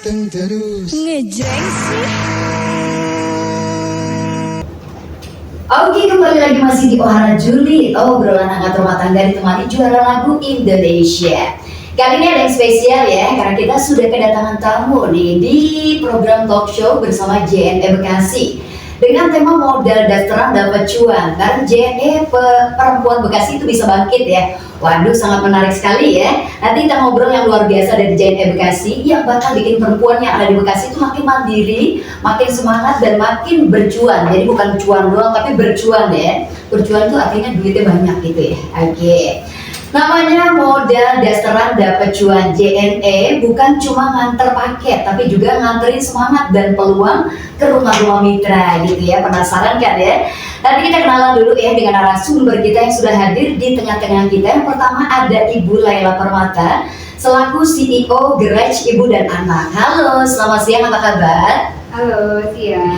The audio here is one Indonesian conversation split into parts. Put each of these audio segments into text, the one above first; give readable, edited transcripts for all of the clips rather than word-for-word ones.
ganteng terus. Ngejreng sih. Oke, kembali lagi masih di Ohara Juli, obrolan hangat rumah tangga ditemani juara lagu Indonesia. Kali ini ada yang spesial ya, karena kita sudah kedatangan tamu nih di program talk show bersama JNE Bekasi. Dengan tema modal dasteran dapat cuan, karena JNE perempuan Bekasi itu bisa bangkit ya. Waduh, sangat menarik sekali ya. Nanti kita ngobrol yang luar biasa dari JNE Bekasi yang bakal bikin perempuan yang ada di Bekasi itu makin mandiri, makin semangat dan makin bercuan. Jadi bukan cuan doang tapi bercuan ya. Bercuan itu artinya duitnya banyak gitu ya. Oke. Namanya modal dasteran dapat cuan. JNE bukan cuma nganter paket, tapi juga nganterin semangat dan peluang ke rumah-rumah mitra gitu ya. Penasaran kan ya? Nanti kita kenalan dulu ya dengan narasumber kita yang sudah hadir di tengah-tengah kita. Yang pertama ada Ibu Laila Permata selaku CEO Garage Ibu dan Anak. Halo, selamat siang, apa kabar? Halo, siang.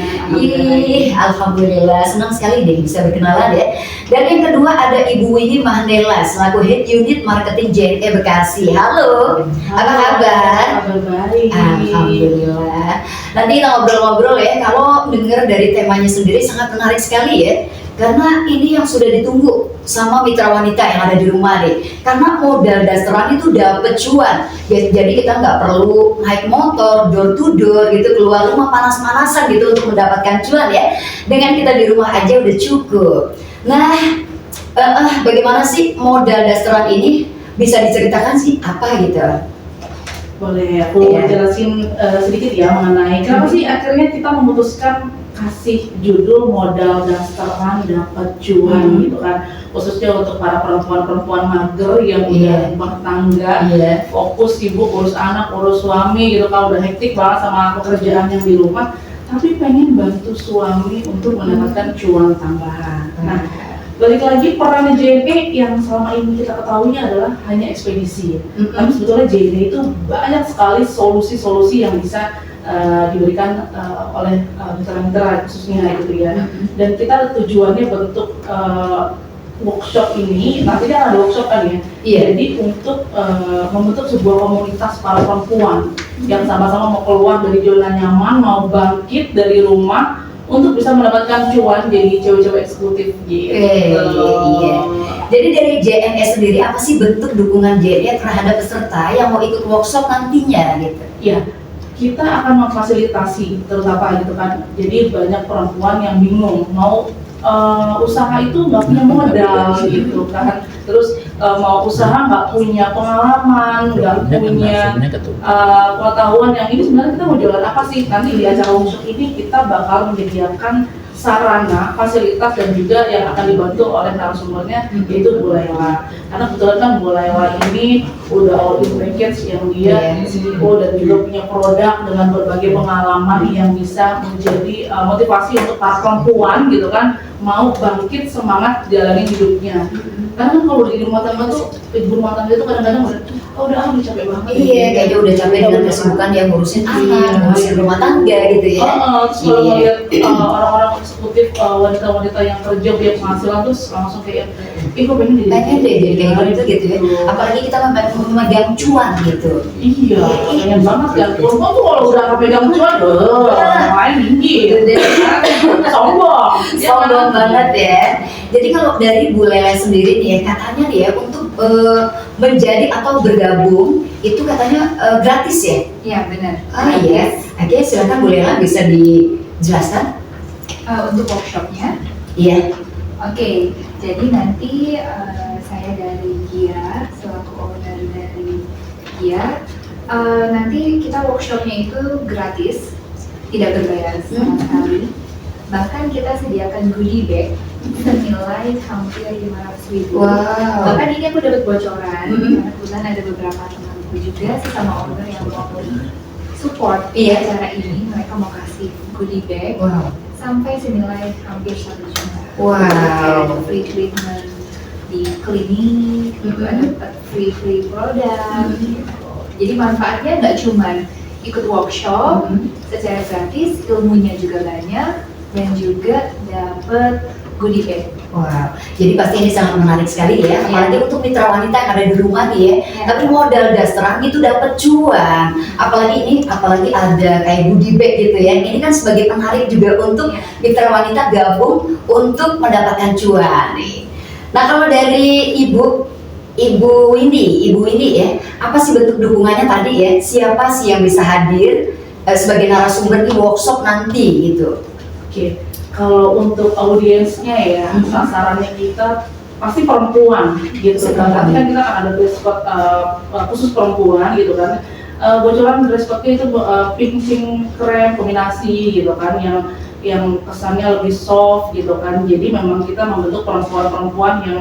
Alhamdulillah, senang sekali deh bisa berkenalan ya. Dan yang kedua ada Ibu Winnie Mahendela selaku Head Unit Marketing JNE Bekasi. Halo, apa kabar? Kabar baik. Alhamdulillah. Nanti kita ngobrol-ngobrol ya. Kalau dengar dari temanya sendiri sangat menarik sekali ya. Karena ini yang sudah ditunggu sama mitra wanita yang ada di rumah nih. Karena modal dasteran itu dapat cuan. Jadi kita nggak perlu naik motor, door to door gitu, keluar rumah panas-panasan gitu untuk mendapatkan cuan ya. Dengan kita di rumah aja udah cukup. Nah, bagaimana sih modal dasteran ini? Bisa diceritakan sih apa gitu? Boleh aku jelasin sedikit ya mengenai kenapa sih akhirnya kita memutuskan kasih judul modal dasteran dapat cuan gitu kan, khususnya untuk para perempuan-perempuan mager yang udah bertangga, fokus sibuk urus anak, urus suami gitu kan, udah hektik banget sama pekerjaan yang di rumah, tapi pengen bantu suami untuk mendapatkan cuan tambahan. Nah, balik lagi peran JNE yang selama ini kita ketahui adalah hanya ekspedisi. Tapi sebetulnya JNE itu banyak sekali solusi-solusi yang bisa diberikan oleh mitra-mitra khususnya gitu ya. Dan kita tujuannya bentuk workshop ini, nanti kan ada workshop kan ya. Jadi untuk membentuk sebuah komunitas para perempuan yang sama-sama mau keluar dari zona nyaman, mau bangkit dari rumah untuk bisa mendapatkan cuan jadi cewek-cewek eksekutif gitu. Jadi dari JNE sendiri apa sih bentuk dukungan JNE terhadap peserta yang mau ikut workshop nantinya gitu? Iya, kita akan memfasilitasi terutama gitu kan. Jadi banyak perempuan yang bingung mau usaha itu nggak punya modal gitu kan. Terus mau usaha nggak punya pengalaman, nggak punya pengetahuan yang ini sebenarnya kita mau jualan apa sih? Nanti di acara workshop ini kita bakal menyediakan sarana, fasilitas dan juga yang akan dibantu oleh narasumbernya yaitu Bu Laila. Karena kebetulan kan Bu Laila ini udah all in package yang dia CEO dan juga punya produk dengan berbagai pengalaman yang bisa menjadi motivasi untuk para perempuan gitu kan, mau bangkit semangat jalanin hidupnya. Karena kalau di rumah tangga tuh, ibu rumah tangga itu kadang-kadang udah capek banget. Iya, kayaknya udah capek dengan kesibukan yang ngurusin anak, ngurusin rumah tangga gitu ya. Terus kalau ngeliat orang-orang eksekutif, wanita-wanita yang kerja punya penghasilan terus langsung kayak, gue pengen jadi kayak gitu ya. Apalagi kita memegang cuan gitu. Iya, pengen banget kan. Perempuan tuh kalau udah pegang cuan, main tinggi, sombong banget ya. Jadi kalau dari Bu Lele sendiri nih ya, katanya nih ya untuk menjadi atau bergabung itu katanya gratis ya? Iya benar. Iya. Oke, silakan Bu Lela bisa dijelaskan. Untuk workshopnya. Iya. Oke, jadi nanti saya dari Gia selaku owner dari Gia. Nanti kita workshopnya itu gratis, tidak berbayar sama sekali. Bahkan kita sediakan goodie bag senilai hampir 500.000. Wow. Bahkan ini aku dapat bocoran karena kebetulan ada beberapa temanku juga sesama owner yang mau support acara ini. Mereka mau kasih goodie bag sampai senilai hampir 1 juta. Wow. Ada free treatment di klinik, ada free produk. Jadi manfaatnya nggak cuma ikut workshop secara gratis, ilmunya juga banyak dan juga dapat goodie bag. Wow, jadi pasti ini sangat menarik sekali ya, apalagi untuk mitra wanita yang ada di rumah nih ya. Iya. Tapi modal dasteran itu dapat cuan, apalagi ada kayak goodie bag gitu ya. Ini kan sebagai penarik juga untuk mitra wanita gabung untuk mendapatkan cuan nih. Nah kalau dari Ibu Windy ya, apa sih bentuk dukungannya tadi ya? Siapa sih yang bisa hadir sebagai narasumber di workshop nanti gitu? Oke, kalau untuk audiensnya ya, sasarannya kita pasti perempuan gitu kan. Tapi kan kita ada dress code khusus perempuan gitu kan. Bocoran dress code-nya itu pink krem kombinasi gitu kan, yang kesannya lebih soft gitu kan. Jadi memang kita membentuk perempuan-perempuan yang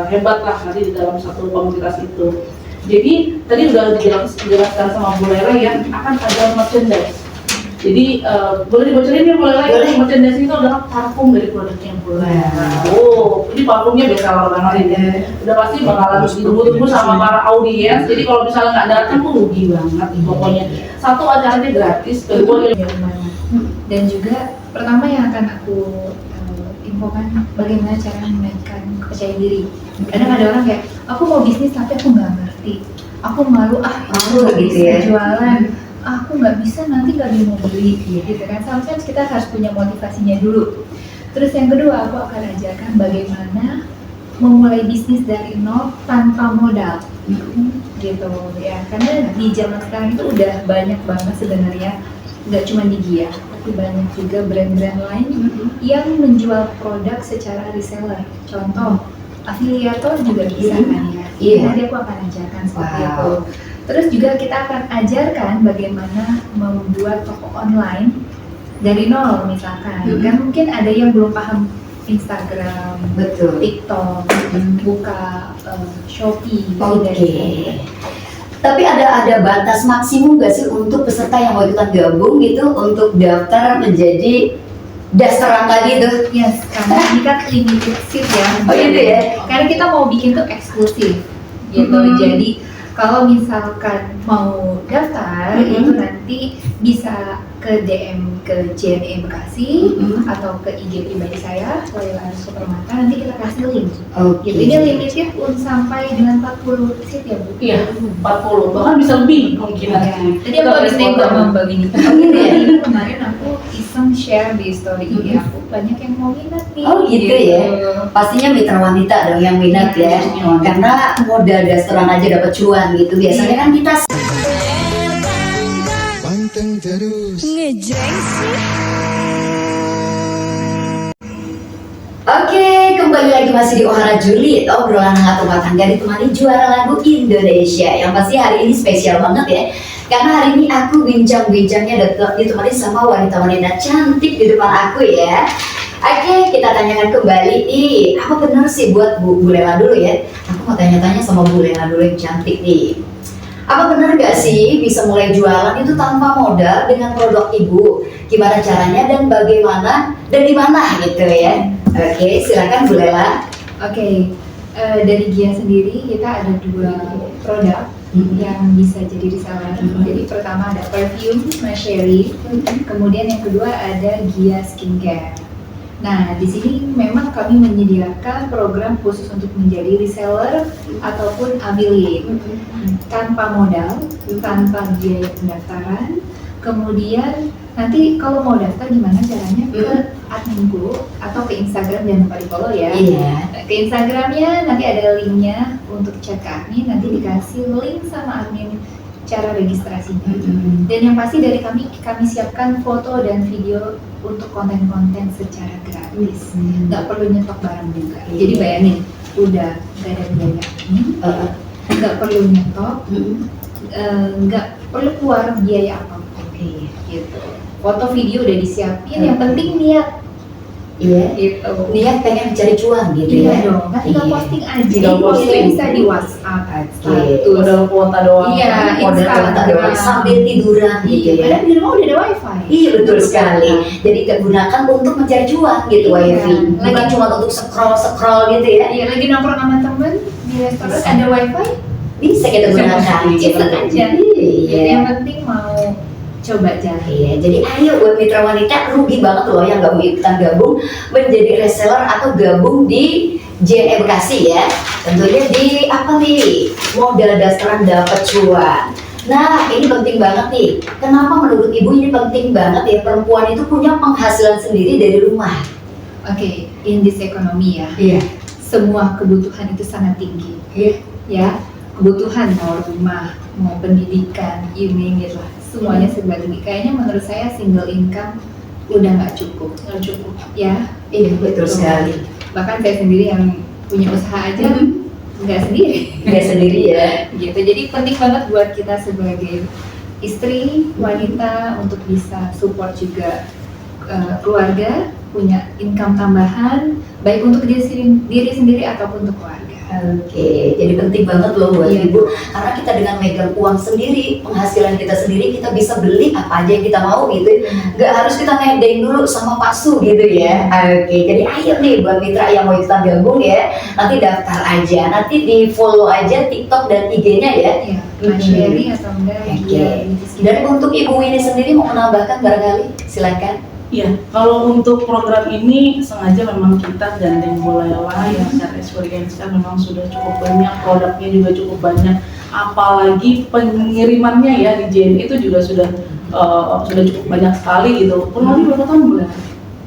hebat lah nanti di dalam satu komunitas itu. Jadi tadi udah dijelaskan sama Bu Lele ya, akan ada merchandise. Jadi boleh dibocorin ya Bu Lele, merchandise itu adalah parfum dari produknya Bu Lele. Oh, ini parfumnya best seller banget ya. Udah pasti bakalan ditunggu-tunggu sama para audiens. Jadi kalau misalnya nggak datang tuh rugi banget pokoknya. Satu acaranya gratis, kedua Dan juga pertama yang akan aku infokan bagaimana cara menaikkan kepercayaan diri. Kadang ada orang kayak, aku mau bisnis tapi aku nggak ngerti, aku malu aku nggak gitu bisa ya. jualan, aku nggak bisa, nanti nggak ada yang mau beli gitu kan. Sometimes kita harus punya motivasinya dulu. Terus yang kedua, aku akan ajarkan bagaimana memulai bisnis dari nol tanpa modal gitu ya. Karena di zaman sekarang itu udah banyak banget sebenarnya, nggak cuma di Gia, tapi banyak juga brand-brand lain yang menjual produk secara reseller. Contoh, afiliator juga bisa kan ya. Iya. Nanti aku akan ajarkan seperti Wow. itu. Terus juga kita akan ajarkan bagaimana membuat toko online dari nol misalkan. Kan mungkin ada yang belum paham Instagram, Betul. TikTok, buka Shopee, gitu Oke. dan sebagainya. Tapi ada batas maksimum nggak sih untuk peserta yang mau ikutan gabung gitu untuk daftar menjadi dasteran tadi tuh? Yes, karena ini kan limited seat ya. Oh gitu ya? Karena kita mau bikin tuh eksklusif gitu. Jadi kalau misalkan mau daftar itu nanti bisa ke DM ke JNE Bekasi atau ke IG pribadi saya, Laila_Supermata, nanti kita kasih link. Oke. Gitu. Ini limitnya sampai dengan 40 seat ya Bu? Iya, 40, bahkan bisa lebih mungkin. Tadi aku habis nengok sama Mbak Winnie. Jadi kemarin aku iseng share di story IG aku, banyak yang mau minat nih. Oh gitu ya. Pastinya mitra wanita dong yang minat ya. Karena modal dasteran aja dapat cuan gitu. Biasanya kan kita Panteng terus. Oke, kembali lagi masih di Ohara Julid, obrolan hangat rumah tangga ditemani juara lagu Indonesia. Yang pasti hari ini spesial banget ya, karena hari ini aku bincang-bincangnya ditemani sama wanita-wanita cantik di depan aku ya. Oke, kita tanyakan kembali nih, apa benar sih buat Bu Lela dulu ya? Aku mau tanya-tanya sama Bu Lela dulu yang cantik nih. Apa benar gak sih bisa mulai jualan itu tanpa modal dengan produk ibu? Gimana caranya dan bagaimana dan di mana gitu ya? Oke, silakan Bu Lela. Oke, dari Gia sendiri kita ada 2 produk yang bisa jadi reseller. Jadi pertama ada perfume Sherry, kemudian yang kedua ada Gia Skincare. Nah, di sini memang kami menyediakan program khusus untuk menjadi reseller ataupun affiliate tanpa modal, tanpa biaya pendaftaran. Kemudian nanti kalau mau daftar gimana caranya ke adminku atau ke Instagram, jangan lupa di follow ya. Iya. Ke Instagramnya nanti ada linknya untuk chat ke admin, nanti dikasih link sama admin cara registrasinya. Dan yang pasti dari kami siapkan foto dan video untuk konten-konten secara gratis, nggak perlu nyetok barang juga. Jadi bayangin, udah nggak ada biaya admin, nggak perlu nyetok, nggak perlu keluar biaya apapun, gitu. Foto video udah disiapin, yang penting niat. Iya. Gitu. Niat pengen mencari cuan gitu Iya ya. dong, kan tinggal Iya. posting aja. Tinggal posting. Bisa di WhatsApp, Oke. Modal kuota doang. Iya, Modal kota doang sambil tiduran gitu Iya, ya. padahal di rumah udah ada wifi. Iya betul sekali. Jadi digunakan untuk mencari cuan gitu Iya. wifi. Bukan cuma untuk scroll gitu ya. Iya, lagi nongkrong sama temen di restoran Bisa. ada wifi, Bisa kita Bisa gunakan. iseng aja. Iya. yang penting mau coba jalan. Iya, jadi ayo buat mitra wanita, rugi banget loh yang nggak mau ikutan gabung menjadi reseller atau gabung di JNE Bekasi ya. Tentunya di apa nih? Modal dasaran dapat cuan. Nah, ini penting banget nih. Kenapa menurut Ibu ini penting banget ya, perempuan itu punya penghasilan sendiri dari rumah? Oke, in this economy ya, Iya. semua kebutuhan itu sangat tinggi. Iya. Ya, kebutuhan mau rumah, mau pendidikan, you name it lah, semuanya serba tinggi. Kayaknya menurut saya single income udah nggak cukup. Nggak cukup. Ya, Iya, betul sekali. bahkan saya sendiri yang punya usaha aja nggak sendiri. Nggak sendiri ya. Gitu. Jadi penting banget buat kita sebagai istri wanita untuk bisa support juga keluarga, punya income tambahan baik untuk diri sendiri ataupun untuk keluarga. Oke, jadi penting banget loh buat Iya. Ibu, karena kita dengan megang uang sendiri, penghasilan kita sendiri, kita bisa beli apa aja yang kita mau gitu. Nggak harus kita nebeng dulu sama Pak Su gitu ya. Oke, jadi ayo nih buat mitra yang mau ikutan gabung ya, nanti daftar aja, nanti di follow aja TikTok dan IG-nya ya. Ya, Mas Sherry atau enggak Oke. dia Dan untuk Ibu ini sendiri mau menambahkan barangkali, silakan. Iya, kalau untuk program ini sengaja memang kita gandeng Bu Lela yang secara experience kan memang sudah cukup banyak, produknya juga cukup banyak, apalagi pengirimannya ya di JNE itu juga sudah cukup banyak sekali gitu. Kurang lebih berapa tahun Bu Lela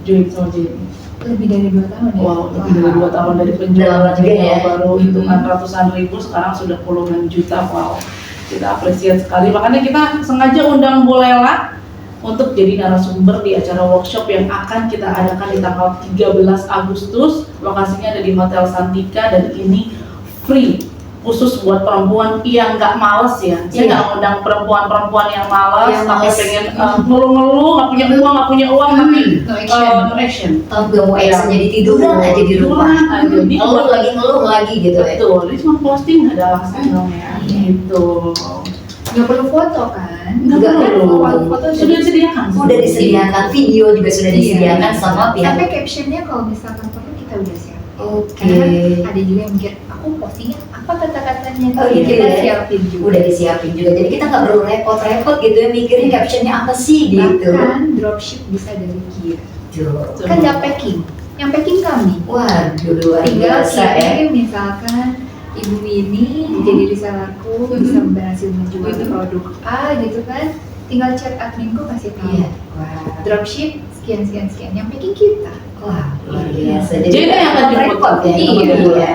join sama JNE? lebih dari 2 tahun ya. Wow, lebih dari 2 tahun dari penjualan Lama juga ya. baru hitungan ratusan ribu, sekarang sudah puluhan juta. Wow, kita apresiasi sekali. Makanya kita sengaja undang Bu Lela untuk jadi narasumber di acara workshop yang akan kita adakan di tanggal 13 Agustus. Lokasinya ada di Hotel Santika dan ini free, khusus buat perempuan yang nggak males ya. Saya nggak ngundang perempuan-perempuan yang males, Yang tapi males. pengen ngeluh-ngeluh, nggak punya uang, tapi No action. no action. Kalau nggak mau action jadi tiduran aja di rumah, Aja. Jadi ngeluh lagi gitu ya. betul, ini cuma posting nggak ada alasan dong ya. Gitu. Nggak perlu foto kan? Nggak perlu. Kalau foto Sudah disediakan. Udah disediakan, video juga sudah disediakan sama pihak. Sampai captionnya kalau misalkan perlu kita udah siap. Oke. Karena ada juga yang mikir, aku postingnya apa kata-katanya? Oh, gitu kita ya. siapin juga. Udah disiapin juga, jadi kita nggak perlu repot-repot gitu ya mikirin captionnya apa sih gitu. Bahkan dropship bisa dari Kia. Tuh. Kan nggak packing, yang packing kami. Waduh, luar Tinggal biasa ya. kirim misalkan Ibu Winnie jadi resellerku bisa berhasil menjual produk A gitu kan, tinggal chat adminku kasih tahu. Iya. Wah. Dropship sekian yang packing kita. Wah, luar biasa. Jadi yang akan repot ya. Iya. Iya.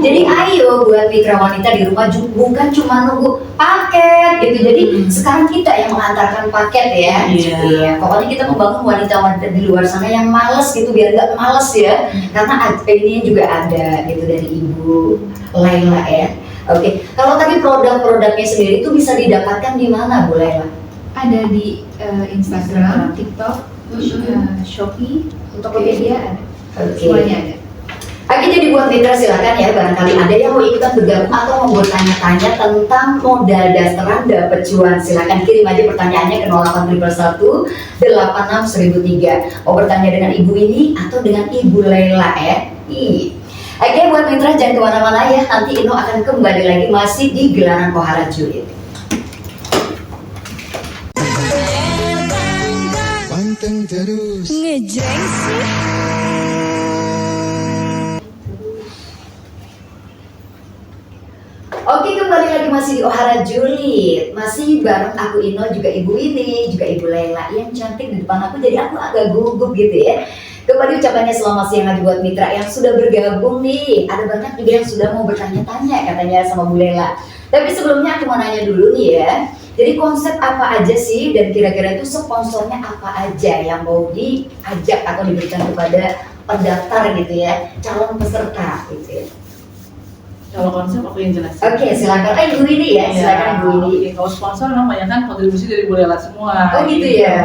Jadi ayo buat mitra wanita di rumah bukan cuma nunggu paket gitu. Jadi sekarang kita yang mengantarkan paket ya. Iya. Pokoknya kita membangun wanita-wanita di luar sana yang males gitu biar nggak males ya. Karena ini juga ada gitu dari Ibu Lela ya. Oke. Kalau tadi produk-produknya sendiri itu bisa didapatkan di mana Bu Lela? Ada di Instagram, TikTok, Shopee, Tokopedia ada. Oke. Semuanya ada. Oke, jadi buat mitra silakan ya, barangkali ada yang mau ikutan bergabung atau mau bertanya-tanya tentang modal dasaran dapat cuan, silakan kirim aja pertanyaannya ke 0811 86 1003. Mau bertanya dengan Ibu ini atau dengan Ibu Lela ya. Oke, buat mitra jangan kemana-mana ya, nanti Ino akan kembali lagi masih di Gelaran Kohara Julid. Panteng terus. Ngejreng sih. Oke, kembali lagi masih di Ohara Julid. Masih bareng aku Ino, juga Ibu ini, juga Ibu Lela yang cantik di depan aku, jadi aku agak gugup gitu ya. Kembali ucapannya selamat siang lagi buat mitra yang sudah bergabung nih. Ada banyak juga yang sudah mau bertanya-tanya katanya sama Bu Lela. Tapi sebelumnya aku mau nanya dulu nih ya. Jadi konsep apa aja sih dan kira-kira itu sponsornya apa aja yang mau diajak atau diberikan kepada pendaftar gitu ya, calon peserta gitu ya. Kalau konsep aku yang jelasin. Oke, silakan. Ibu ini ya, silakan Ibu ini. Oke, kalau sponsor memang banyak kan kontribusi dari Bu Lela semua. Oh gitu ya.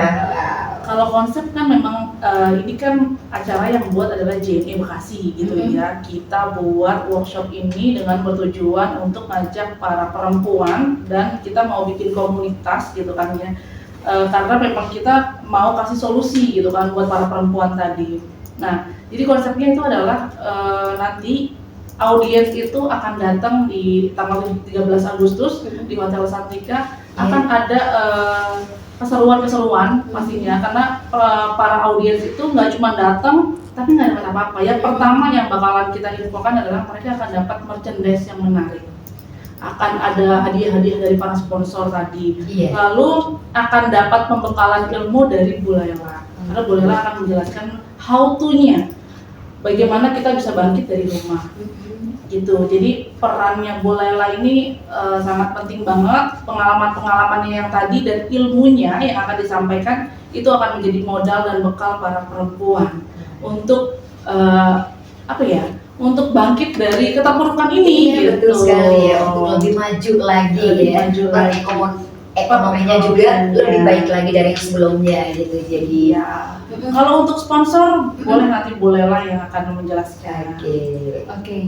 Kalau konsep kan memang ini kan acara yang buat adalah JNE Bekasi gitu ya. Kita buat workshop ini dengan bertujuan untuk ngajak para perempuan dan kita mau bikin komunitas gitu kan ya. Karena memang kita mau kasih solusi gitu kan buat para perempuan tadi. Nah, jadi konsepnya itu adalah nanti audiens itu akan datang di tanggal 13 Agustus di Hotel Santika. Akan ada keseruan pastinya, karena para audiens itu nggak cuma datang tapi nggak dapat apa-apa. Yang pertama yang bakalan kita infokan adalah mereka akan dapat merchandise yang menarik, akan ada hadiah-hadiah dari para sponsor tadi. Iya. Lalu akan dapat pembekalan ilmu dari Bu Laila, karena Bu Laila akan menjelaskan how to-nya, bagaimana kita bisa bangkit dari rumah gitu. Jadi perannya Bu Laila ini sangat penting banget. Pengalaman-pengalamannya yang tadi dan ilmunya yang akan disampaikan itu akan menjadi modal dan bekal para perempuan untuk untuk bangkit dari keterpurukan ini. Iya, gitu. betul sekali ya, untuk lebih maju lagi Lebih ya. maju Dan lagi. ekonominya juga lebih baik lagi dari yang sebelumnya gitu. Jadi Iya. Kalau untuk sponsor boleh nanti Bu Laila yang akan menjelaskan. oke.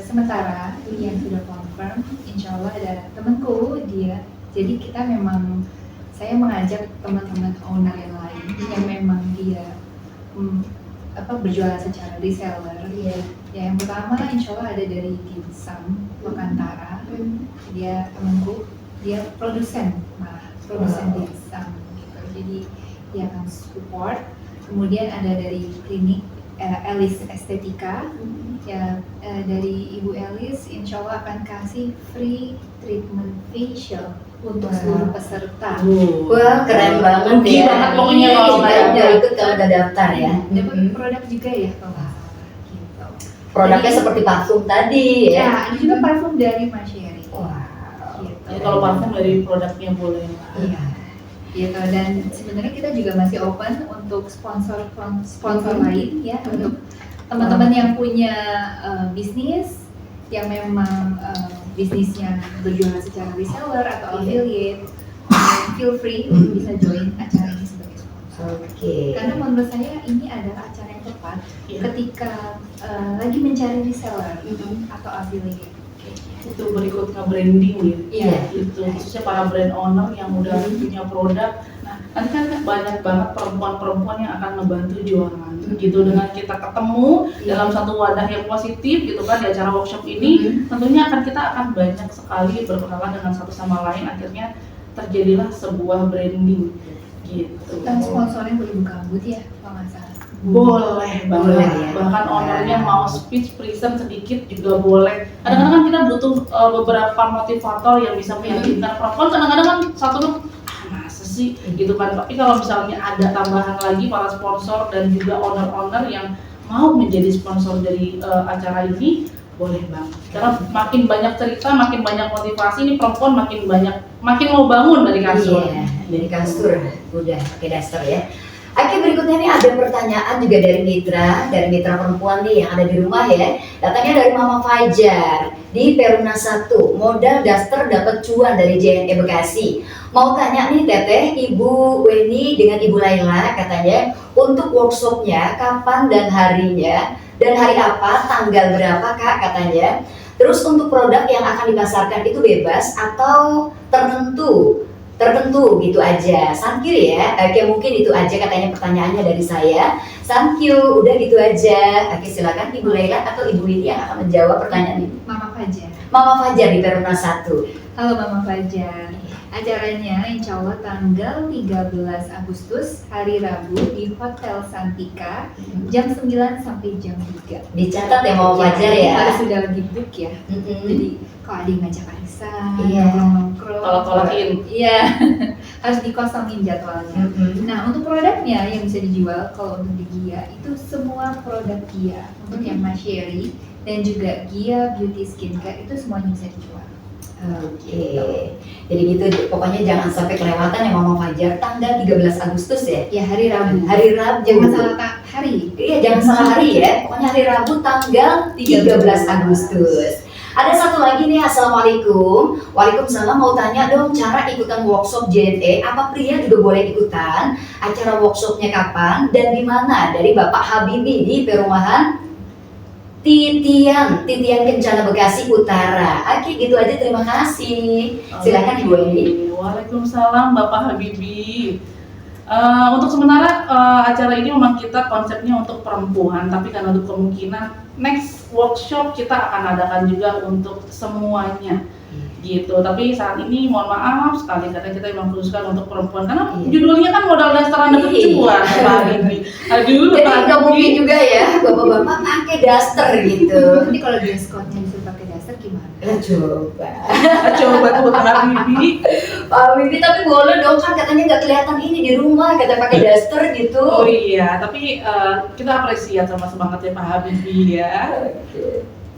Sementara yang sudah confirm, insya Allah ada temanku dia. Jadi kita memang, saya mengajak teman-teman owner yang lain yang memang dia berjualan secara reseller. Ya, yang pertama insya Allah ada dari Dimsum Lokantara. Dia temanku, dia produsen dimsum gitu. Jadi dia akan support. Kemudian ada dari klinik Elis Estetika, ya dari Ibu Elis, insya Allah akan kasih free treatment facial untuk seluruh peserta. Wah, keren banget Rugi ya. banget pokoknya kalau Iya, nggak udah ikut kalau udah daftar ya. Dapat produk juga ya kalau nggak salah, gitu. Produknya Jadi, seperti parfum tadi ya, ya. ada juga parfum dari Mas Sherry. Wah. Gitu. Jadi kalau parfum dari produknya Bu Laila. Iya. Gitu. Dan sebenarnya kita juga masih open untuk sponsor lain ya, untuk teman-teman yang punya bisnis yang memang bisnisnya berjualan secara reseller atau affiliate, feel free bisa join acara ini sebagai sponsor. Oke. Karena menurut saya ini adalah acara yang tepat Iya. ketika lagi mencari reseller atau affiliate. Itu berikut nge-branding ya. Iya. Itu khususnya para brand owner yang udah punya produk. Nah, nanti kan banyak banget perempuan-perempuan yang akan ngebantu jualan gitu, dengan kita ketemu dalam satu wadah yang positif gitu kan di acara workshop ini. Tentunya kita akan banyak sekali berkenalan dengan satu sama lain, akhirnya terjadilah sebuah branding gitu. Dan sponsornya boleh buka booth ya kalau nggak salah. Boleh banget, Boleh ya. bahkan ownernya mau speech present sedikit juga boleh. Kadang-kadang kan kita butuh beberapa motivator yang bisa meyakinkan perempuan. Kadang-kadang kan satu masa sih gitu kan. Tapi kalau misalnya ada tambahan lagi para sponsor dan juga owner-owner yang mau menjadi sponsor dari acara ini, boleh banget. Karena makin banyak cerita, makin banyak motivasi, ini perempuan makin mau bangun dari kasur. Iya, dari kasur udah pakai daster ya. Oke, berikutnya nih ada pertanyaan juga dari mitra perempuan nih yang ada di rumah ya. Datangnya dari Mama Fajar di Perumna 1, modal daster dapat cuan dari JNE Bekasi. Mau tanya nih Teteh, Ibu Weni dengan Ibu Laila katanya untuk workshopnya kapan dan harinya, dan hari apa, tanggal berapa Kak katanya. Terus untuk produk yang akan dipasarkan itu bebas atau tertentu gitu aja. Thank you ya. Oke, mungkin itu aja katanya pertanyaannya dari saya. Thank you, udah gitu aja. Oke, silakan Ibu Laila atau Ibu Widi yang akan menjawab pertanyaan ini. Mama Fajar. Mama Fajar di Perumna 1. Halo Mama Fajar. Acaranya insya Allah tanggal 13 Agustus hari Rabu di Hotel Santika jam 9 sampai jam 3. Dicatat ya Mama Fajar ya. Harus sudah lagi book ya. Mm-mm. Jadi kalau ada yang ngajak arisan, Iya. nongkrong-nongkrong, Tolak-tolakin. Iya, harus dikosongin jadwalnya. Mm-mm. Nah, untuk produknya yang bisa dijual kalau untuk di Gia itu semua produk Gia untuk yang Mas Sherry dan juga Gia Beauty Skincare itu semuanya bisa dijual. Oke. Jadi gitu, pokoknya jangan sampai kelewatan ya Mama Fajar, tanggal 13 Agustus ya. Ya, hari Rabu. Hari Rabu. Jangan salah hari. Iya, jangan salah hari ya. Pokoknya hari Rabu tanggal 13 Agustus. Ada satu lagi nih, Assalamualaikum. Waalaikumsalam, mau tanya dong cara ikutan workshop JNE, apa pria juga boleh ikutan? Acara workshopnya kapan dan di mana? Dari Bapak Habibi di Perumahan Titian Kencana Bekasi Utara. Oke, gitu aja, terima kasih. Silakan Ibu Eni. Waalaikumsalam Bapak Habibi. Untuk sementara acara ini memang kita konsepnya untuk perempuan, tapi karena untuk kemungkinan next workshop kita akan adakan juga untuk semuanya. gitu. Tapi saat ini mohon maaf sekali karena kita memang khususkan untuk perempuan karena judulnya kan modal dasteran dapat cuan Pak Habibie. Aduh, Jadi Pak nggak mungkin Habibie. juga ya bapak-bapak pakai daster gitu. Nanti kalau dress code-nya disuruh pakai daster gimana? Coba. Coba tuh Pak Habibie. Pak Habibie tapi boleh dong kan katanya nggak kelihatan ini di rumah kata pakai daster gitu. Oh iya, tapi kita apresiasi sama semangatnya Pak Habibie ya.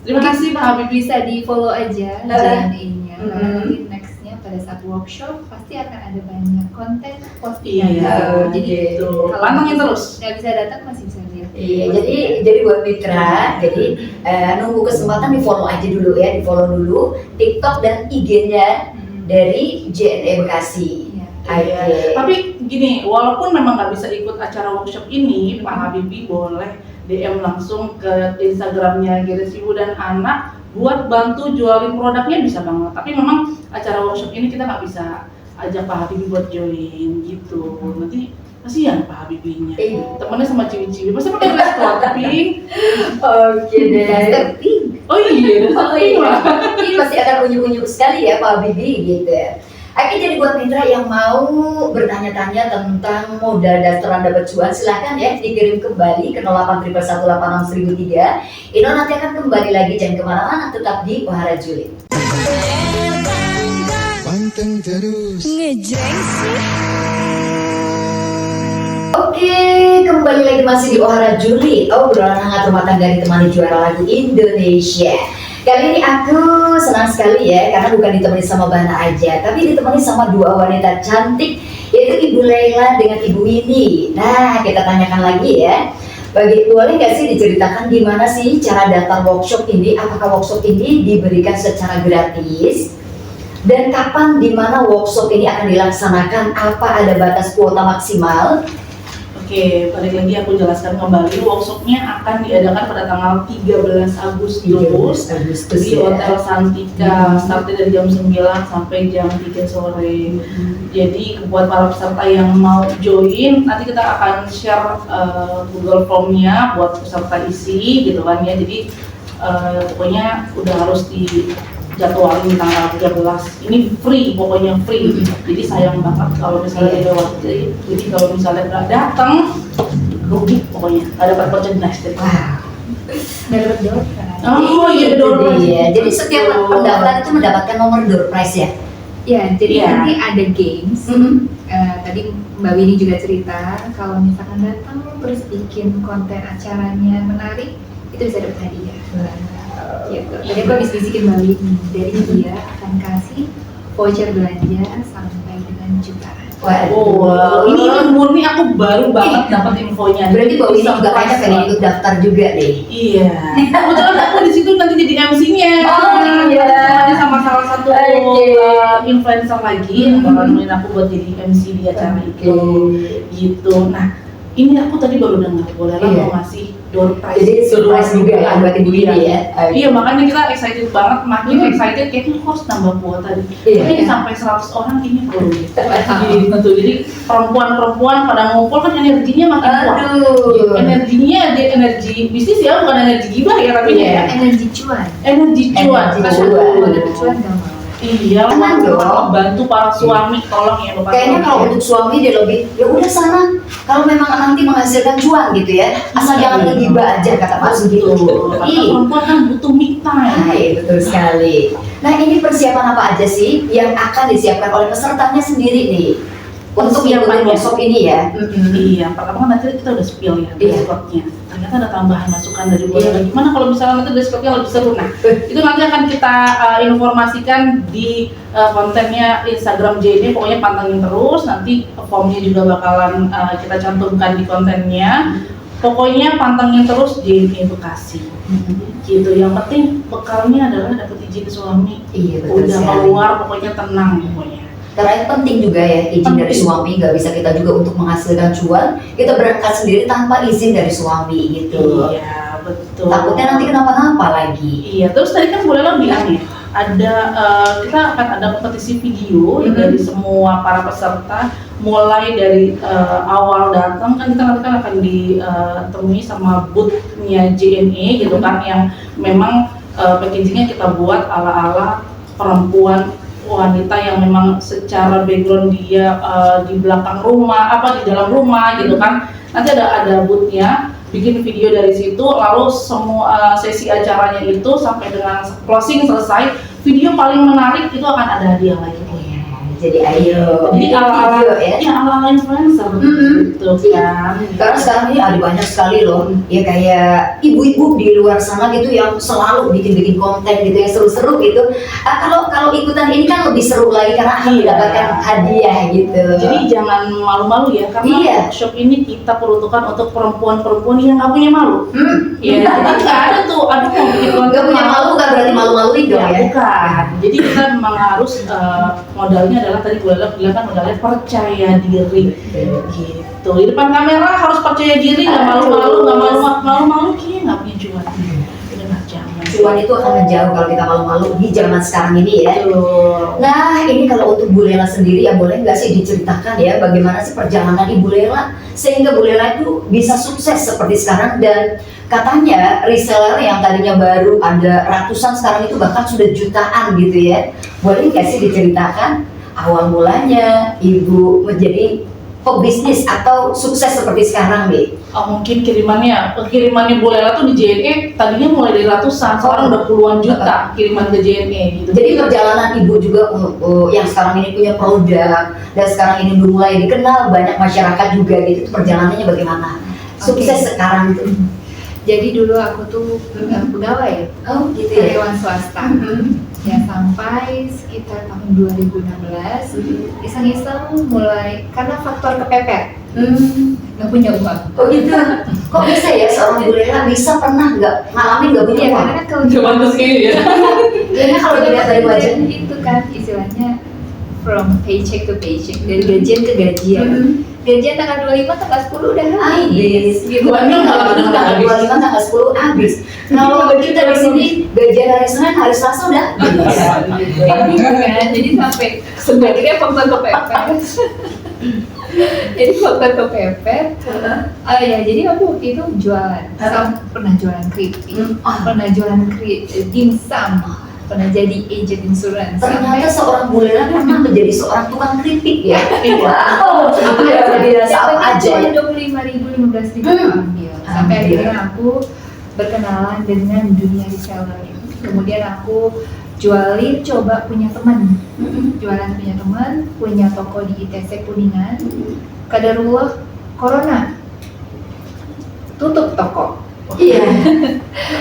Terima kasih Pak Habibie. Bisa di follow aja JNE-nya. Mhm. Nanti nextnya pada saat workshop pasti akan ada banyak konten postingan. Iya, Jadi gitu. kalau Pantengin masih terus. nggak bisa datang masih bisa lihat. Iya, jadi buat mitra, jadi nunggu kesempatan di follow aja dulu ya, di follow dulu TikTok dan IG-nya dari JNE Bekasi. Iya. Oke. Tapi gini, walaupun memang nggak bisa ikut acara workshop ini, Pak Habibie boleh DM langsung ke Instagramnya Geres Ibu dan Anak buat bantu jualin produknya bisa banget. Tapi memang acara workshop ini kita nggak bisa ajak Pak Habibie buat join gitu. Nanti kasihan Pak Habibie-nya. Temennya sama ciwi-ciwi, pasti pakai dress code pink. Oke deh. Daster pink. Oh iya, Oh iya, ini pasti akan unyu-unyu sekali ya Pak Habibie gitu ya. Oke, jadi buat mitra yang mau bertanya-tanya tentang modal dasteran dapat cuan, silahkan ya dikirim kembali ke 0811861003. Ino nanti akan kembali lagi, jangan kemana-mana, tetap di Wahara Julid. Panteng terus. Oke, kembali lagi masih di Wahara Julid. Obrolan hangat rumah tangga ditemani juara lagu Indonesia. Kali ini aku senang sekali ya, karena bukan ditemani sama Bana aja, tapi ditemani sama dua wanita cantik, yaitu Ibu Laila dengan Ibu Winnie. Nah, kita tanyakan lagi ya, boleh nggak sih diceritakan gimana sih cara datang workshop ini? Apakah workshop ini diberikan secara gratis? Dan kapan dimana workshop ini akan dilaksanakan? Apa ada batas kuota maksimal? Oke, balik lagi aku jelaskan kembali, workshopnya akan diadakan pada tanggal 13 Agustus di Hotel Santika, startnya dari jam 9 sampai jam 3 sore. Jadi buat para peserta yang mau join, nanti kita akan share Google Form-nya buat peserta isi gitu kan ya. Jadi pokoknya udah harus dijadwalin tanggal 13. Ini free, pokoknya free. Jadi sayang banget kalau misalnya lewat. Jadi kalau misalnya nggak datang, rugi pokoknya. Nggak dapat merchandise dari. Wah. Nggak dapat door prize. Oh iya, door prize. Iya, jadi setiap pendaftar itu mendapatkan nomor door prize ya? Ya, jadi Iya. nanti ada games. Tadi Mbak Winnie juga cerita kalau misalkan datang terus bikin konten acaranya menarik, itu bisa dapat hadiah. Gitu. Jadi aku habis bisikin Mbak Winnie, dari dia akan kasih voucher belanja sampai dengan jutaan. Wow, ini murni aku baru banget dapat infonya. Berarti Mbak Winnie juga Surprise kayaknya pengen ikut daftar juga deh. Iya. Kebetulan aku di situ nanti jadi MC-nya. Oh, iya. Nanti sama salah satu influencer lagi yang bakal nemenin aku buat jadi MC di acara itu. Gitu. Nah, ini aku tadi baru dengar boleh lah Iya. mau ngasih door prize. Jadi surprise juga ya buat Ibu Winnie ya. Iya, makanya kita excited banget, makin excited kayaknya harus tambah kuota deh. Iya. Kayaknya sampai 100 orang ini perlu gitu. Jadi perempuan-perempuan pada ngumpul kan energinya makin kuat. Aduh. Energinya dia energi bisnis ya, bukan energi gibah ya tapi ya. Energi cuan. Energi cuan. Energi Aduh. cuan. Kalau dapat cuan gak mau. Iya, Tenang dong. bantu para suami, tolong ya Bapak. Kayaknya kalau untuk suami dia lebih, ya udah sana. Kalau memang nanti menghasilkan cuan gitu ya, asal jangan ngegibah aja kata Pak Sugito. Karena perempuan kan butuh me time. Hai, betul sekali. Nah, ini persiapan apa aja sih yang akan disiapkan oleh pesertanya sendiri nih untuk Persiapannya. mengikuti workshop ini ya? Iya, pertama kan nanti kita udah spill ya Iya. dress-code-nya. Ternyata ada tambahan masukan dari boleh gimana kalau misalnya nanti dress-code-nya lebih seru. Nah, itu nanti akan kita informasikan di kontennya Instagram JD. Pokoknya pantengin terus. Nanti formnya juga bakalan kita cantumkan di kontennya. Pokoknya pantengin terus JD Bekasi. Gitu. Yang penting bekalnya adalah dapat izin suami. Iya, betul Udah sekali. keluar pokoknya tenang pokoknya. Karena itu penting juga ya, izin dari Penting. suami, nggak bisa kita juga untuk menghasilkan cuan, kita berangkat sendiri tanpa izin dari suami gitu. Iya, betul. Takutnya nanti kenapa-napa lagi. Iya, terus tadi kan boleh lo bilang ya, ada kita akan ada kompetisi video ya, dari semua para peserta, mulai dari awal datang kan kita nanti kan akan ditemui sama booth-nya JNE gitu kan, yang memang packagingnya kita buat ala-ala perempuan wanita yang memang secara background dia di belakang rumah, di dalam rumah gitu kan. Nanti ada boothnya, bikin video dari situ, lalu semua sesi acaranya itu sampai dengan closing selesai, video paling menarik itu akan ada hadiah lagi. Jadi ayo, Jadi ala-ala influencer gitu kan. Karena sekarang ini ada banyak sekali loh, ya kayak ibu-ibu di luar sana gitu yang selalu bikin konten gitu yang seru-seru gitu. Kalau ikutan ini kan lebih seru lagi karena akan mendapatkan hadiah gitu. Jadi jangan malu-malu ya, karena workshop ini kita peruntukkan untuk perempuan-perempuan yang nggak punya malu. Ya, jadi nggak ada tuh, mau bikin konten Nggak punya malu kan berarti malu-maluin dong ya? Bukan. Jadi kita memang harus modalnya adalah tadi gue bilang kan modalnya percaya diri gitu. Di depan kamera harus percaya diri, nggak malu-malu kayaknya nggak punya cuan. Jangan. Cuan itu akan menjauh kalau kita malu-malu di zaman sekarang ini ya. Nah ini kalau untuk Bu Lela sendiri ya boleh nggak sih diceritakan ya bagaimana sih perjalanan Ibu Lela sehingga Bu Lela itu bisa sukses seperti sekarang, dan katanya reseller yang tadinya baru ada ratusan sekarang itu bahkan sudah jutaan gitu ya. Boleh nggak sih diceritakan awal mulanya Ibu menjadi pebisnis atau sukses seperti sekarang nih? Mungkin kirimannya Bu Lela tuh di JNE tadinya mulai dari ratusan, sekarang udah puluhan juta kiriman ke JNE gitu. Jadi perjalanan Ibu juga yang sekarang ini punya produk dan sekarang ini mulai dikenal banyak masyarakat juga gitu, itu perjalanannya bagaimana? Sukses sekarang tuh. Jadi dulu aku tuh pegawai, Oh gitu ya. karyawan swasta. Ya sampai sekitar tahun 2016 iseng-iseng mulai karena faktor kepepet, nggak punya uang. Oh gitu. Kok bisa ya seorang Bu Lela bisa pernah ngalamin nggak punya Iya uang? karena kan kalau Cuman terus kayak ya. Karena kalau dilihat dari wajah itu kan istilahnya from paycheck to paycheck, dari gajian ke gajian. Gajian tanggal 25, tanggal 10 udah habis. Gitu. Tanggal 25, tanggal 10 habis. Kalau kita di sini gajian hari Senin, hari Selasa udah habis. Kan? Jadi sampai sebenarnya faktor kepepet. Jadi faktor kepepet. Ya jadi aku waktu itu jualan. Pernah jualan keripik, pernah jualan dimsum, pernah jadi agent insurance. Ternyata seorang Bu Lela pernah menjadi seorang tukang keripik ya. Wow, luar biasa apa aja ya. 25.000, 15.000 ambil. Sampai akhirnya aku berkenalan dengan dunia reseller. Kemudian aku coba punya teman, jualan punya teman, punya toko di ITC Kuningan. Kadarullah corona, tutup toko. Iya.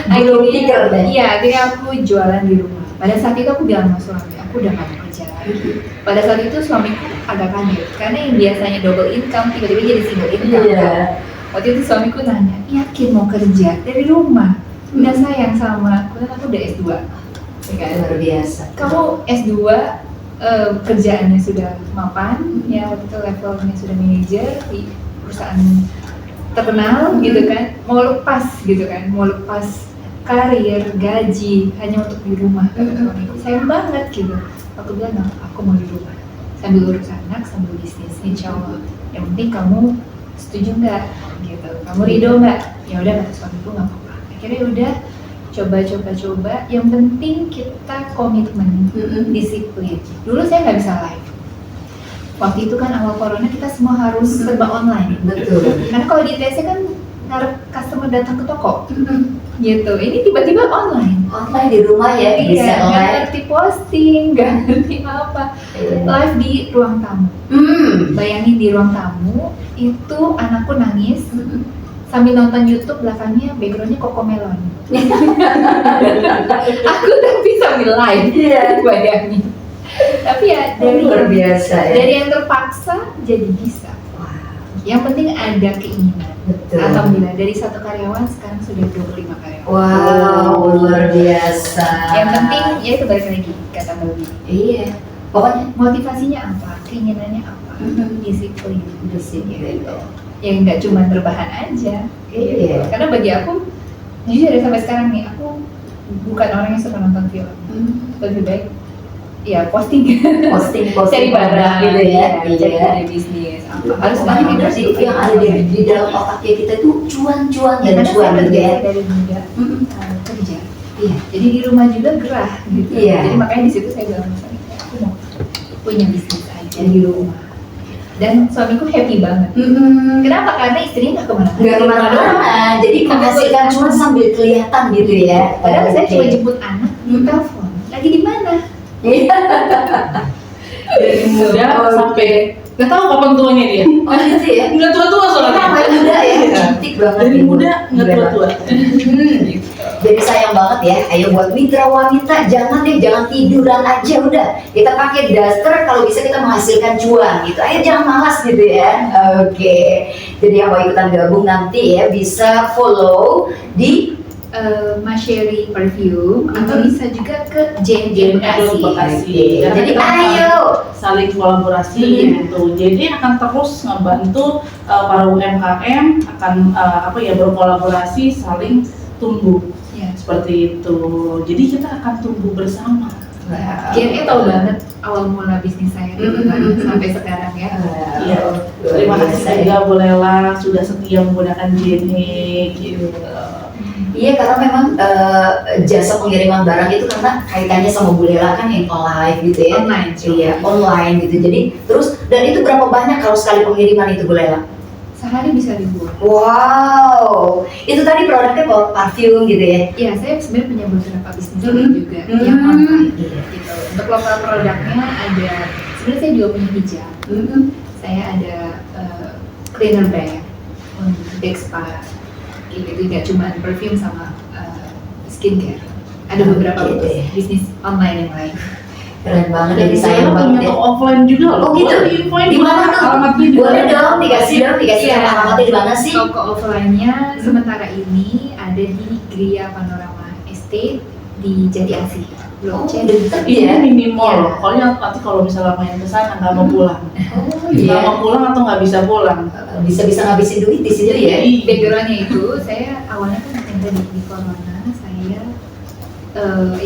Akhirnya aku jualan di rumah. Pada saat itu aku bilang sama suami, aku udah gak mau kerja lagi. Pada saat itu suamiku agak kaget, karena yang biasanya double income tiba-tiba jadi single income. Waktu itu suamiku nanya, yakin mau kerja dari rumah? Udah sayang sama aku, kan aku udah S2. Luar biasa. Kamu S2, kerjaannya sudah mapan, ya waktu itu levelnya sudah manajer di perusahaan terkenal gitu kan, mau lepas karir, gaji hanya untuk di rumah. Sayang banget gitu. Aku bilang, aku mau di rumah sambil urus anak, sambil bisnis, insya Allah. Yang penting kamu setuju nggak gitu, kamu ridho nggak? Ya udah, kata suamiku nggak apa-apa. Akhirnya udah coba. Yang penting kita komitmen, disiplin. Dulu saya nggak bisa live. Waktu itu kan awal corona kita semua harus serba online. Betul. Karena kalau di ITC kan ngarep customer datang ke toko, gitu. Ini tiba-tiba online. Online di rumah ya, bisa Iya, nggak online. ngerti posting, nggak ngerti apa. Live di ruang tamu. Bayangin di ruang tamu itu anakku nangis sambil nonton YouTube, belakangnya backgroundnya Cocomelon. Aku tapi sambil live, bayangin. Tapi ya Luar biasa ya. dari yang terpaksa jadi bisa. Yang penting ada keinginan. Betul. Alhamdulillah dari satu karyawan sekarang sudah 25 karyawan. Wow, luar biasa. Yang penting ya itu balik lagi kata Mbak Wi. Iya. Pokoknya Motivasinya apa? Keinginannya apa? Disiplin. disiplin. Ya nggak cuma berbahan aja. Iya. Karena bagi aku jujur ya sampai sekarang nih aku bukan orang yang suka nonton film. Lebih baik ya posting cari barang gitu ya. cari bisnis apa harus Pokoknya banyak berarti yang ada di dalam otaknya kita itu cuan ya, dan cuan gitu ya. dari muda kerja Iya. Jadi di rumah juga gerah gitu. Iya. Jadi makanya di situ saya bilang aku mau punya bisnis aja di rumah. Dan suamiku happy banget. Kenapa? Karena istrinya nggak kemana-mana. Nggak kemana-mana, jadi menghasilkan cuma sambil kelihatan gitu ya. Padahal saya Oke. cuma jemput anak, telepon. Lagi di mana? Dari muda sampai nggak tahu kapan tuanya dia. Oh gitu ya. Nggak tua-tua soalnya. Awet muda ya, cantik banget. Dari gitu. muda nggak tua-tua. Jadi sayang banget ya, ayo buat mitra wanita jangan tiduran aja udah. Kita pakai daster kalau bisa kita menghasilkan cuan gitu. Ayo jangan malas gitu ya. Oke. Jadi yang mau ikutan gabung nanti ya bisa follow di Masyeri Perfume atau bisa juga ke JNJ JNJ Bekasi. Bekasi. Oke. Jadi ayo. Saling kolaborasi gitu. Jadi akan terus ngebantu para UMKM akan berkolaborasi, saling tumbuh Ya. seperti itu. Jadi kita akan tumbuh bersama. JNE tahu banget awal mula bisnis saya gitu kan, sampai sekarang ya. Iya. Terima kasih juga Bu Lela sudah setia menggunakan JNE gitu. Iya karena memang jasa pengiriman barang itu karena kaitannya sama Bu Lela kan yang live gitu ya. Online. Iya online gitu. Jadi terus dan itu berapa banyak kalau sekali pengiriman itu Bu Lela? Sehari bisa ribuan. Wow, itu tadi produknya parfum gitu ya? Iya, saya sebenarnya punya beberapa bisnis juga yang online gitu. Untuk lokal produknya ada, sebenarnya saya juga punya hijab. Saya ada cleaner bag, bag spa, gitu. Tidak cuma perfume sama skincare. Ada beberapa bisnis online yang lain. Keren banget, Dan jadi saya sayang punya banget ya. toko offline juga loh. Oh gitu? Boleh diinfoin Di mana tuh? alamatnya juga? Boleh dong, dikasih Iya. alamatnya di mana sih? Toko offline-nya sementara ini ada di Gria Panorama Estate di Jati Asih. Oh, Blok C. deket Ini ya? minimal. Iya. Pokoknya nanti kalau misalnya main ke sana nggak mau pulang. Oh Nggak mau iya. pulang atau nggak bisa pulang. Bisa ngabisin duit di situ ya? Background-nya itu saya awalnya kan kerja di Corona, saya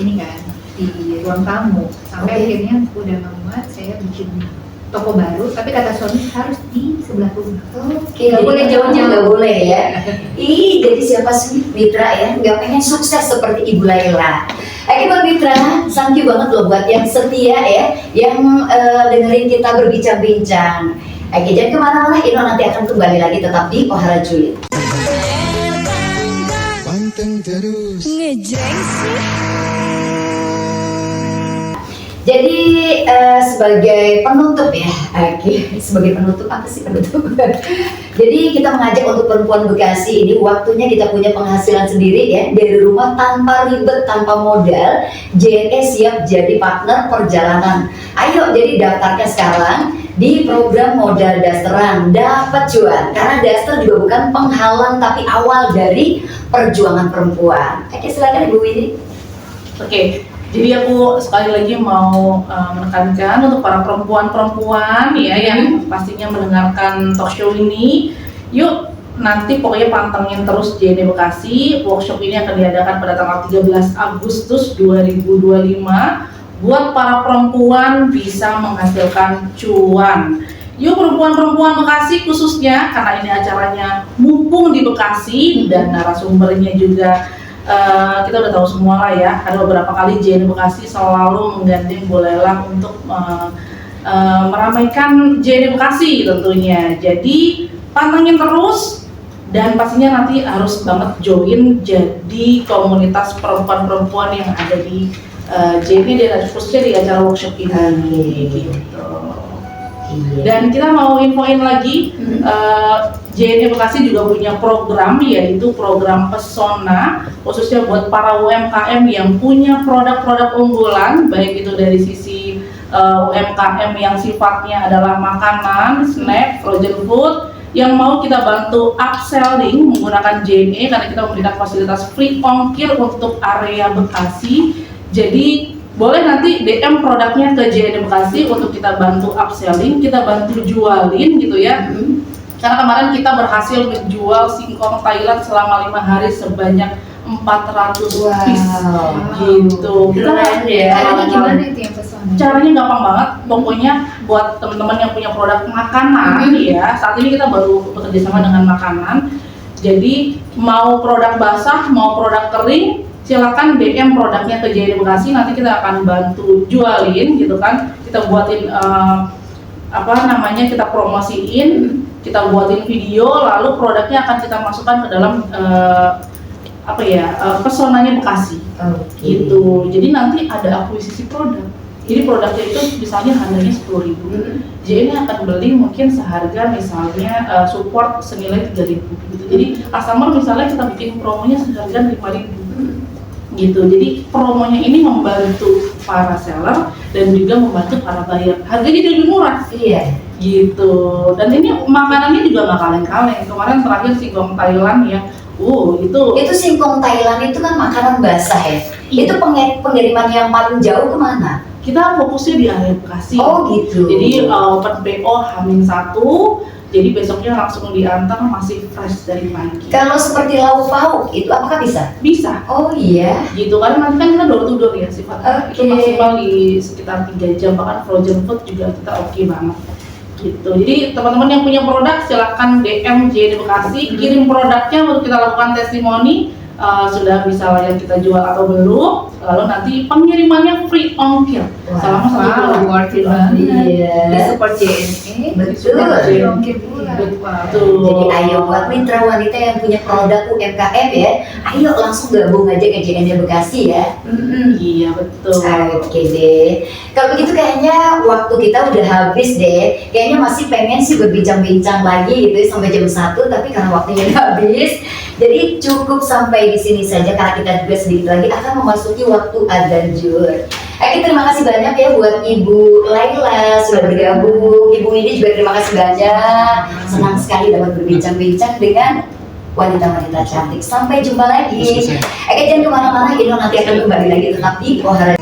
ini kan di ruang tamu sampai Oke. akhirnya udah nggak muat, saya bikin toko baru, tapi kata suami harus di sebelah rumah. Oke, nggak boleh jauh-jauh, nggak boleh ya. Ih, jadi siapa sih mitra ya nggak pengen sukses seperti Ibu Laila. Oke buat mitra, thank you banget loh buat yang setia ya, yang dengerin kita berbincang-bincang. Oke, jangan kemana-mana, Ino nanti akan kembali lagi tetap di Ohara Julid. Panteng terus. Jadi sebagai penutup ya, oke, sebagai penutup apa sih penutup? Jadi kita mengajak untuk perempuan Bekasi ini waktunya kita punya penghasilan sendiri ya dari rumah tanpa ribet, tanpa modal. JNE siap jadi partner perjalanan. Ayo jadi daftarkan sekarang di program modal dasteran dapat cuan karena daster juga bukan penghalang tapi awal dari perjuangan perempuan. Oke, silakan Ibu Winnie. Oke. Jadi aku sekali lagi mau menekankan untuk para perempuan-perempuan ya yang pastinya mendengarkan talk show ini, yuk nanti pokoknya pantengin terus JNE Bekasi. Workshop ini akan diadakan pada tanggal 13 Agustus 2025 buat para perempuan bisa menghasilkan cuan. Yuk perempuan-perempuan Bekasi khususnya karena ini acaranya mumpung di Bekasi dan narasumbernya juga kita udah tahu semua lah ya, ada beberapa kali JNE Bekasi selalu menggandeng Bu Lela untuk meramaikan JNE Bekasi tentunya. Jadi pantengin terus dan pastinya nanti harus banget join jadi komunitas perempuan-perempuan yang ada di JNE dan khususnya di acara workshop ini gitu. Dan kita mau infoin lagi, JNE Bekasi juga punya program yaitu program Pesona khususnya buat para UMKM yang punya produk-produk unggulan baik itu dari sisi UMKM yang sifatnya adalah makanan, snack, frozen food yang mau kita bantu upselling menggunakan JNE karena kita memberikan fasilitas free ongkir untuk area Bekasi. Jadi boleh nanti DM produknya ke JNE Bekasi untuk kita bantu upselling, kita bantu jualin gitu ya. Karena kemarin kita berhasil menjual singkong Thailand selama 5 hari sebanyak 400 piece gitu. Keren ya. Caranya gimana itu yang pesona? Caranya gampang banget, pokoknya buat teman-teman yang punya produk makanan ya, saat ini kita baru bekerja sama dengan makanan. Jadi mau produk basah, mau produk kering, silakan DM produknya ke JD Bekasi, nanti kita akan bantu jualin gitu kan, kita buatin kita promosiin, kita buatin video, lalu produknya akan kita masukkan ke dalam pesonanya Bekasi gitu. Jadi nanti ada akuisisi produk. Jadi produknya itu misalnya harganya 10.000, JD akan beli mungkin seharga misalnya support senilai 3.000 gitu. Jadi customer misalnya kita bikin promonya seharga 5.000 gitu. Jadi promonya ini membantu para seller dan juga membantu para buyer. Harganya jadi lebih murah. Iya. Gitu. Dan ini makanannya juga nggak kaleng-kaleng. Kemarin terakhir singkong Thailand ya. Itu singkong Thailand itu kan makanan basah ya. Iya. Itu pengiriman yang paling jauh kemana? Kita fokusnya di area Bekasi. Oh gitu. Jadi open PO H-1, jadi besoknya langsung diantar, masih fresh dari pagi. Kalau seperti lauk pauk itu apakah bisa? Bisa. Oh iya. Gitu, karena nanti kan kita door to door ya sifatnya. Itu maksimal di sekitar 3 jam, bahkan frozen food juga kita oke banget. Gitu. Jadi teman-teman yang punya produk silahkan DM JD Bekasi, kirim produknya untuk kita lakukan testimoni. Sudah bisa layak kita jual atau belum, lalu nanti pengirimannya free ongkir selama 1 bulan. Worth it banget. Iya. Di support JNE. Betul. Ongkir pula. Betul. Jadi ayo buat mitra wanita yang punya produk UMKM ya, ayo langsung gabung aja ke JNE Bekasi ya. Iya betul. Oke deh. Kalau begitu kayaknya waktu kita udah habis deh. Kayaknya masih pengen sih berbincang-bincang lagi gitu ya, sampai jam 1, tapi karena waktunya udah habis, jadi cukup sampai di sini saja karena kita juga sedikit lagi akan memasuki waktu adzan zuhur. Oke, terima kasih banyak ya buat Ibu Laila sudah bergabung. Ibu ini juga terima kasih banyak. Senang sekali dapat berbincang-bincang dengan wanita-wanita cantik. Sampai jumpa lagi. Selesai. Oke, jangan kemana-mana, Ino nanti akan kembali lagi tetap di Ohara.